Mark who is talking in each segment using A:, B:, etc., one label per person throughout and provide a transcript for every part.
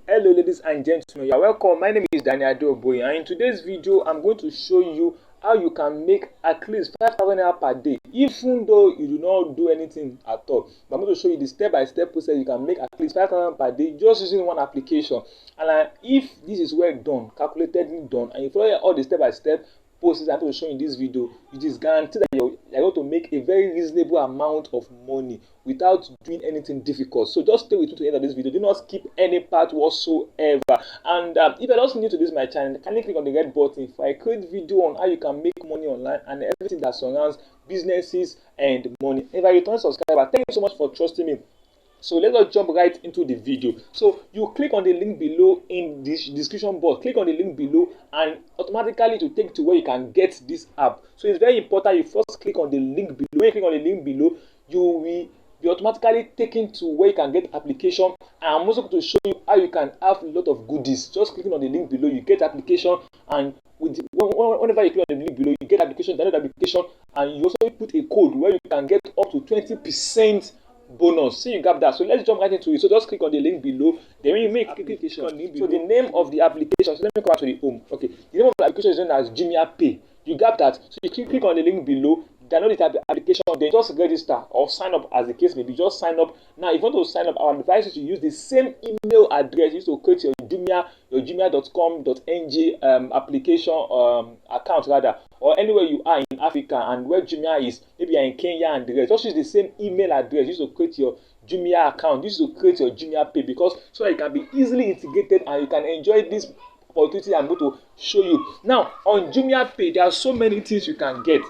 A: Hello ladies and gentlemen, you are welcome. My name is Daniel Adeoboye, and in today's video I'm going to show you how you can make at least 5,000 naira per day even though you do not do anything at all. But I'm going to show you the step-by-step process you can make at least 5,000 per day just using one application. And if this is well done, calculatedly done, and you follow all the step-by-step process I'm going to show you in this video, it is guaranteed that you're going to make a very reasonable amount of money without doing anything difficult. So just stay with me to the end of this video. Do not skip any part whatsoever. And if you're also new to this my channel, kindly click on the red button for a quick video on how you can make money online and everything that surrounds businesses and money. If I return subscriber, thank you so much for trusting me. So let's just jump right into the video. So you click on the link below in this description box. Click on the link below and automatically to take to where you can get this app. So it's very important you first click on the link below. When you click on the link below, you will be automatically taken to where you can get application. And I'm also going to show you how you can have a lot of goodies. Just clicking on the link below, you get application, and whenever you click on the link below, you get application, download application, and you also put a code where you can get up to 20% bonus. See, you got that. So let's jump right into it. So just click on the link below. Then when you make application, so the name of the application, so let me come back to the home. Okay, the name of the application is known as Jumia Pay. You got that. So you click on the link below, download the application, then just register or sign up as the case may be. Just sign up. Now if you want to sign up, I would advise you to use the same email address you used to create your jumia.com.ng application account rather, or anywhere you are in Africa and where Jumia is, maybe you're in Kenya and the rest. Just use the same email address you used to create your Jumia account, you used to create your Jumia Pay, because so that it can be easily integrated and you can enjoy this opportunity I'm going to show you. Now on Jumia Pay, there are so many things you can get.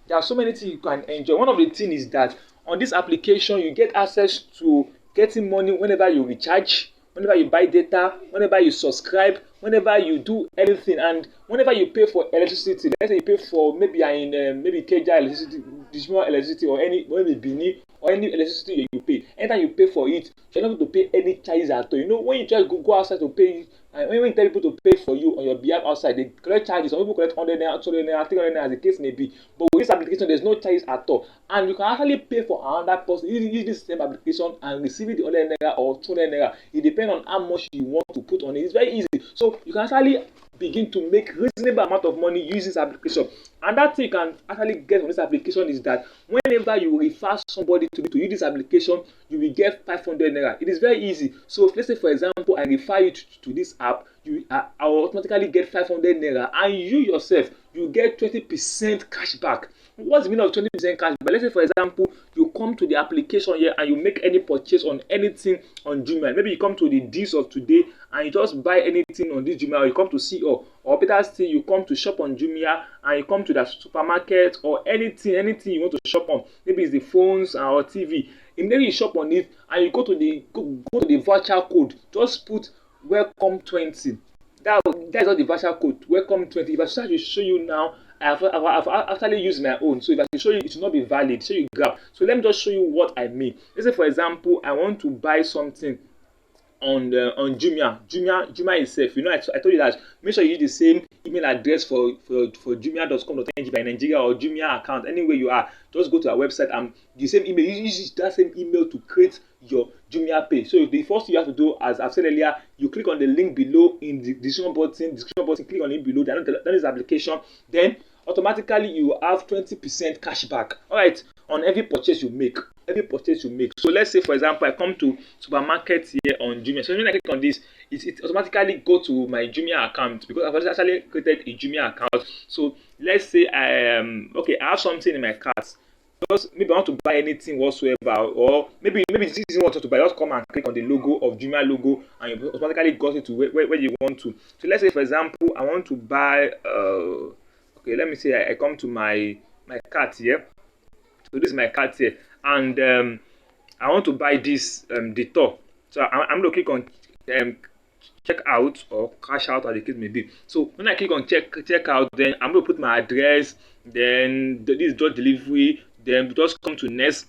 A: There are so many things you can enjoy. One of the things is that on this application you get access to getting money whenever you recharge, whenever you buy data, whenever you subscribe, whenever you do anything, and whenever you pay for electricity. Let's say you pay for maybe maybe Keja electricity, Dishmo electricity, or maybe Bini, or any electricity you pay. Anytime you pay for it, you're not going to pay any charges at all. You know, when you just go outside to pay, and when you tell people to pay for you on your behalf outside, they collect charges. Some people collect 100 naira, 200 naira, 300 naira, as the case may be. But with this application, there's no charges at all, and you can actually pay for another person use this same application and receive the 100 naira or 200 naira. It depends on how much you want to put on it. It's very easy. So you can actually begin to make reasonable amount of money using this application. And that thing you can actually get from this application is that whenever you refer somebody to use this application, you will get 500 naira. It is very easy. So let's say for example I refer you to this app, I will automatically get 500 naira, and you yourself you get 20% cash back. What's the meaning of 20% cash back? Let's say for example you come to the application here and you make any purchase on anything on Jumia. Maybe you come to the deals of today and you just buy anything on this Jumia, or you come to CEO, or better still you come to shop on Jumia and you come to the supermarket or anything you want to shop on. Maybe it's the phones or TV. Immediately you shop on it and you go to the voucher code. Just put welcome 20. That is not the voucher code. Welcome 20. If I start to show you now, I've actually used my own. So if I can show you, it will not be valid. So you grab. So let me just show you what I mean. Let's say for example, I want to buy something on Jumia itself. You know, I told you that make sure you use the same email address for jumia.com.ng by Nigeria, or Jumia account anywhere you are. Just go to our website and the same email. You use that same email to create your Jumia Pay. So the first thing you have to do, as I've said earlier, you click on the link below in the description button. Click on the link below. Download this application. Then automatically you have 20% cash back. All right, on every purchase you make. So let's say for example I come to supermarket here on Jumia. So when I click on this, it automatically go to my Jumia account, because I've actually created a Jumia account. So let's say I have something in my cart. Just maybe I want to buy anything whatsoever, or maybe this isn't what I want to buy. Just come and click on the logo of Jumia logo, and you automatically got it to where you want to. So let's say for example I want to buy okay, let me say I come to my cart here. So this is my cart here, and I want to buy this Dettol. So I'm going to click on check out or cash out, as the case may be. So when I click on check out, then I'm going to put my address, then this is just delivery, then just come to next.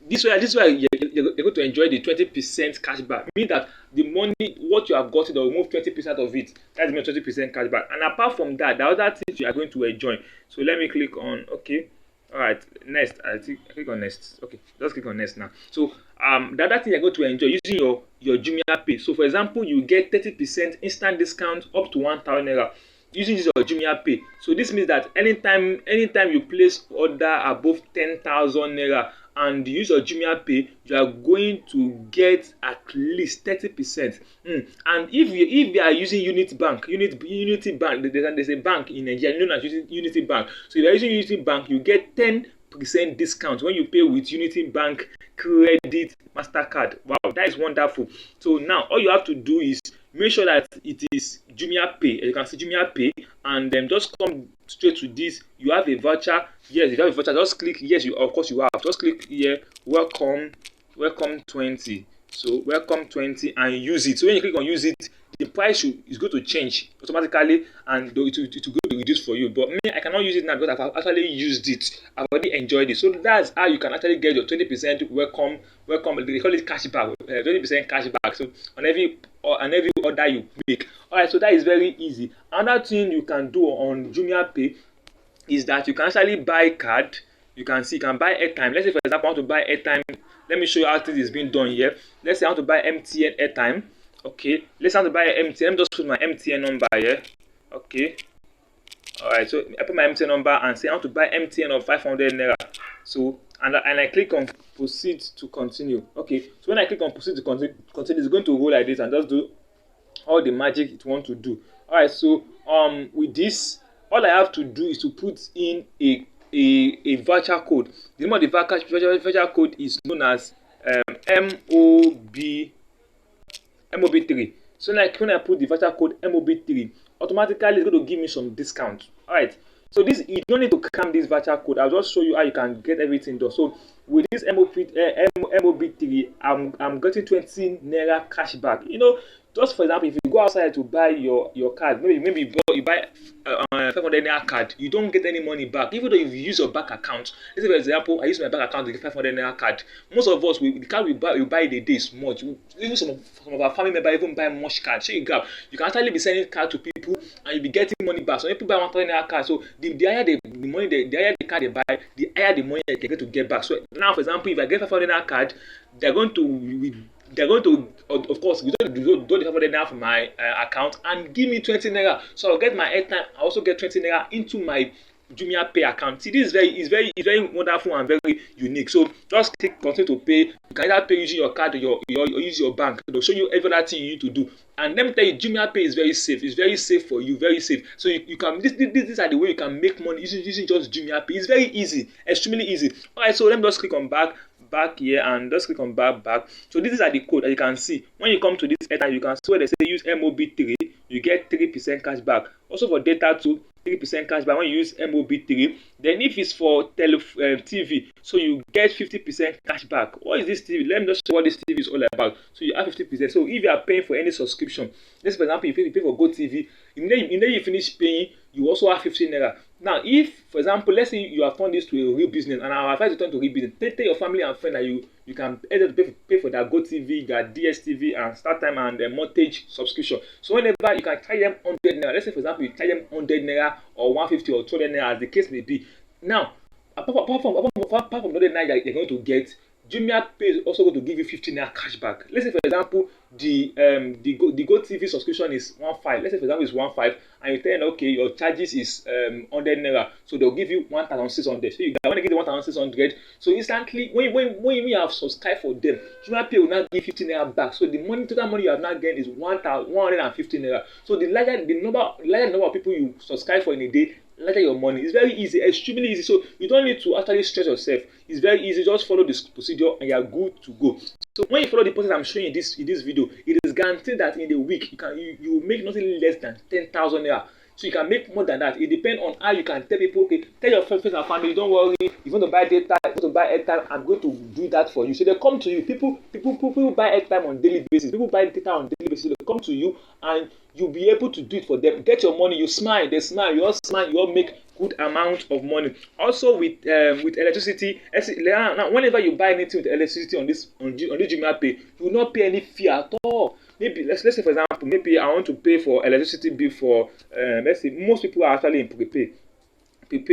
A: This way you're going to enjoy the 20% cash back. Meaning that the money, what you have gotten, they'll remove 20% of it. That's mean 20% cash back. And apart from that, the other things you are going to enjoy. So let me click on okay. All right, next. I click on next. Okay, just click on next now. So the other thing you're going to enjoy using your Jumia Pay. So for example, you get 30% instant discount up to 1,000 naira using your Jumia Pay. So this means that anytime you place order above 10,000 naira and you use your Jumia Pay, you are going to get at least 30%. And if you are using Unity Bank, there's a bank in Nigeria known as Unity Bank. So if you are using Unity Bank, you get 10% discount when you pay with Unity Bank Credit Mastercard. Wow, that is wonderful. So now all you have to do is make sure that it is Jumia Pay. You can see Jumia Pay, and then just come straight to this. You have a voucher. Yes, if you have a voucher, just click yes. Of course you have. Just click here. Welcome 20. So welcome 20 and use it. So when you click on use it, the price is going to change automatically, and it will go to reduce for you. But me, I cannot use it now because I've actually used it. I've already enjoyed it. So that's how you can actually get your 20% welcome. They call it cashback. 20% cashback. So on every order you make. Alright, so that is very easy. Another thing you can do on Jumia Pay is that you can actually buy card. You can buy airtime. Let's say for example I want to buy airtime. Let me show you how this is being done here. Let's say I want to buy MTN airtime. Okay, let's say I want to buy MTN. Let me just put my MTN number here. Okay. Alright, so I put my MTN number and say I want to buy MTN of 500 naira. So and I click on proceed to continue. Okay, so when I click on proceed to continue, it's going to go like this and just do all the magic it wants to do. Alright, so with this, all I have to do is to put in a voucher code. The name of the voucher code is known as MOB3. So like when I put the voucher code MOB3, automatically it's going to give me some discount. Alright, so this, you don't need to cram this voucher code. I'll just show you how you can get everything done. So with this MOB3, I'm getting 20 naira cashback. You know, just for example, if you go outside to buy your card, maybe you buy 500 naira card, you don't get any money back, even though if you use your bank account. Let's say for example, I use my bank account to get 500 naira card. Most of us, the card we buy the day is much. Even some of our family members even buy much card. So you can actually be sending card to people and you'll be getting money back. So if people buy 1,000 naira card, so the higher the money, the higher the card they buy, the higher the money they get to get back. So now, for example, if I get 500 naira card, they're going to of course withdraw the 500 naira from my account and give me 20 naira. So I'll get my airtime. I also get 20 naira into my Jumia Pay account. See, this is very wonderful and very unique. So just click continue to pay. You can either pay using your card or use your bank. They'll show you every other thing you need to do. And let me tell you, Jumia Pay is very safe. It's very safe for you, very safe. So you can these are the way you can make money using just Jumia Pay. It's very easy, extremely easy. Alright, so let me just click on back here and just click on back. So these are the code that you can see. When you come to this airtime, you can see where they say use MOB3, you get 3% cash back. Also for data too, 3% cash back when you use MOB3. Then if it's for TV, so you get 50% cash back. What is this TV? Let me just show what this TV is all about. So you have 50%. So if you are paying for any subscription, let's for example, if you pay for GoTV, immediately you finish paying, you also have 15 naira. Now, if, for example, let's say you have turned this to a real business, and I advise you to turn to real business, tell your family and friends that you can either pay for their GoTV, their DSTV, and StarTime and their mortgage subscription. So whenever you can charge them 100 naira, let's say for example you charge them 100 naira or 150 or 200 naira, as the case may be. Now, apart from the 100 naira you're going to get, Jumia Pay is also going to give you 15 naira cashback. Let's say for example the GoTV subscription is 15. Let's say for example it's 15, and you tell them okay your charges is 100 naira, so they'll give you 1,600. So you want to get the 1,600. So instantly when you have subscribed for them, Jumia Pay will now give 15 naira back. So the total money you have now gained is 1,150 naira. So the larger the number of people you subscribe for in a day, later your money. It's very easy, extremely easy. So you don't need to actually stress yourself. It's very easy. Just follow this procedure and you are good to go. So when you follow the process I'm showing you in this video, it is guaranteed that in a week you will make nothing less than 10,000 naira. So you can make more than that. It depends on how you can tell people, okay, tell your friends and family, don't worry, if you want to buy data, if you want to buy airtime, I'm going to do that for you. So they come to you. People buy airtime on daily basis. People buy data on daily basis. They come to you and you'll be able to do it for them. Get your money, you smile, they smile, you all smile, you all make good amount of money. Also with electricity, now whenever you buy anything with electricity on this Jumia Pay, you will not pay any fee at all. Maybe let's say for example, maybe I want to pay for electricity bill for let's say most people are actually in prepay,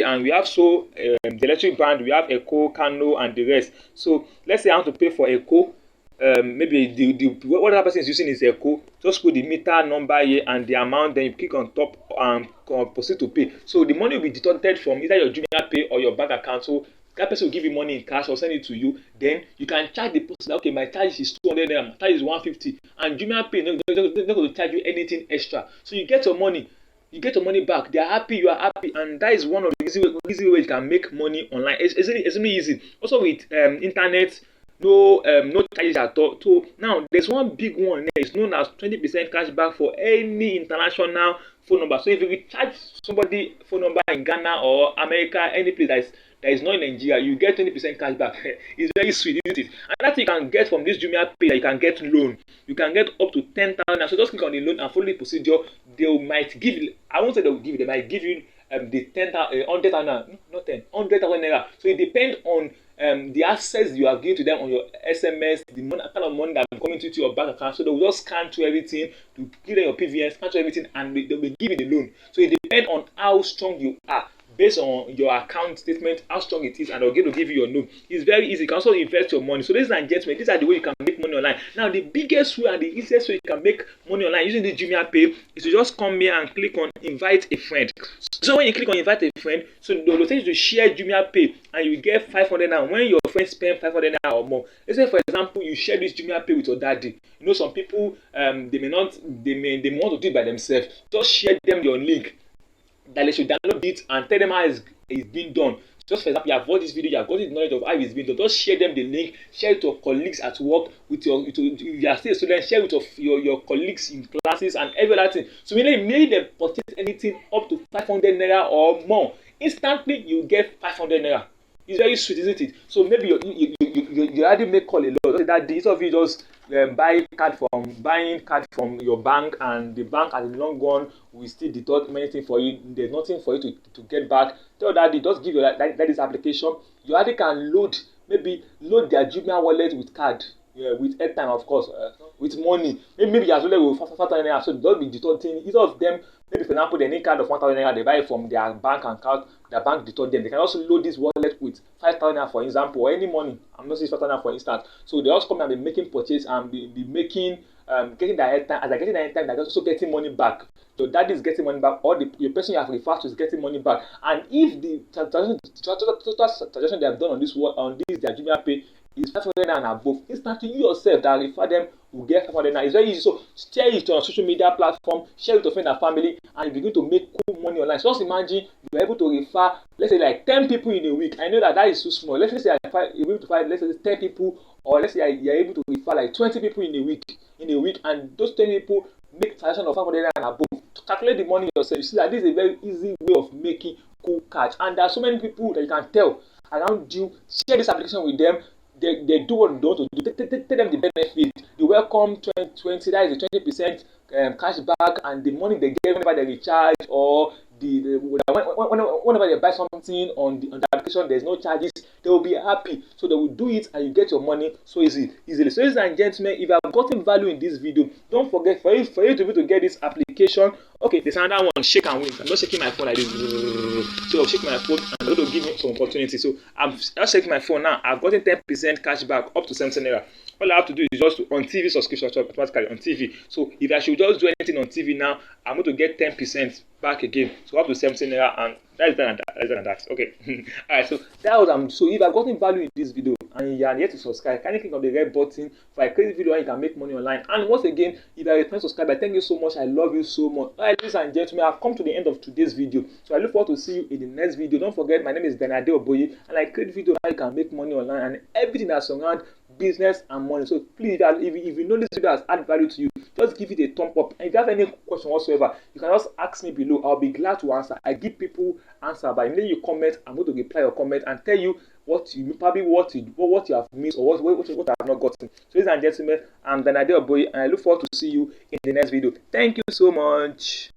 A: and we have the electric band, we have Echo, Kano, and the rest. So let's say I want to pay for Echo. maybe what other person is using is Echo. Just put the meter number here and the amount, then you click on top and proceed to pay. So the money will be deducted from either your Jumia Pay or your bank account. So that person will give you money in cash or send it to you. Then you can charge the person, okay, my charge is 200 naira, my charge is 150, and Jumia Pay not going to charge you anything extra. So you get your money. You get your money back. They are happy, you are happy, and that is one of the easy ways you can make money online. It's really easy. Also with internet, no charges at all. So now there's one big one there. It's known as 20% cashback for any international phone number. So if you recharge somebody phone number in Ghana or America, any place that is not in Nigeria, you get 20% cashback. It's very sweet, isn't it? Another thing you can get from this Jumia Pay, you can get loan. You can get up to 10,000. So just click on the loan and follow the procedure. They might give you, I won't say they will give you, they might give you the 10,000, 100,000, not 10, 100,000 naira. So it depends on the access you are giving to them on your SMS, the kind of money that is coming to your bank account. So they will just scan through everything to give them your PVN, scan through everything, and they will give you the loan. So it depends on how strong you are. Based on your account statement, how strong it is, and they're going to give you your loan. It's very easy. You can also invest your money. So ladies and gentlemen, these are the way you can make money online. Now, the biggest way and the easiest way you can make money online using the Jumia Pay is to just come here and click on invite a friend. So when you click on invite a friend, so they will tell you to share Jumia Pay and you get 500 now. When your friends spend 500 now or more, let's say for example you share this Jumia Pay with your daddy. You know, some people they may want to do it by themselves. Just share them your link that they should download it and tell them how it's being done. Just for example, you have watched this video, you have got the knowledge of how it's being done. Just share them the link, share it with your colleagues at work, if you are still a student, share it with your colleagues in classes and every other thing. So when they purchase anything up to 500 naira or more, instantly you get 500 naira. It's very sweet, isn't it? So maybe you already make call a lot. That the of you just buying card from your bank, and the bank at the long run will still deduct many things for you. There's nothing for you to get back. Tell that they just give you that this application. You already can load their Jumia wallet with card. Yeah, with airtime, of course, with money. Maybe as well with 5,000 naira, so don't be deducting. Either of them, maybe for example, they need card of 1,000 naira, they buy it from their bank account, their bank deduct them. They can also load this wallet with 5,000 naira, for example, or any money. I'm not saying 5,000 naira for instance. So they also come and be making purchase and be making, getting their airtime. As they're getting their airtime, they're also getting money back. So that is getting money back, or the person you have referred to is getting money back. And if the transaction they have done on this their Jumia Pay is 500 and above, instantly you yourself that refer them will get 500. It's very easy. So share it on your social media platform, share it with your friend and family, and you begin to make cool money online. So just imagine you're able to refer, let's say like 10 people in a week. I know that is too small. Let's say you're able to find, let's say 10 people, or let's say you're able to refer like 20 people in a week, and those 10 people make transaction of 500 and above. To calculate the money yourself, you see that this is a very easy way of making cool cash. And there are so many people that you can tell around you. Share this application with them. They do what they want to do. Tell them the benefit. The welcome 2020, that is the 20% cash back, and the money they get whenever they recharge, or whenever they buy something on the application, there's no charges. They will be happy. So they will do it, and you get your money so easily. So ladies and gentlemen, if you have gotten value in this video, don't forget for you to be able to get this application. Okay, there's another one, shake and win. I'm not shaking my phone like this. So I'll shake my phone and I'm going to give me some opportunity. So I'm just shaking my phone now. I've gotten 10% cash back up to 17 naira. All I have to do is just on TV subscription automatically on TV. So if I should just do anything on TV now, I'm going to get 10% back again. So up to 17 naira, and that is better than that. Okay. Alright, so that was so if I've gotten value in this video and you are yet to subscribe, can you click on the red button for a crazy video and you can make money online? And once again, if you are a return subscriber, thank you so much. I love you so much. Alright, ladies and gentlemen, I've come to the end of today's video. So I look forward to see you in the next video. Don't forget, my name is Danade Oboye, and I create videos how you can make money online and everything that surrounds business and money. So please, if you know this video has added value to you, just give it a thumb up. And if you have any question whatsoever, you can just ask me below. I'll be glad to answer. I give people answer by immediately you comment. I'm going to reply your comment and tell you what you have missed, or what you have not gotten. So ladies and gentlemen, I'm Danade Oboye, and I look forward to see you in the next video. Thank you so much.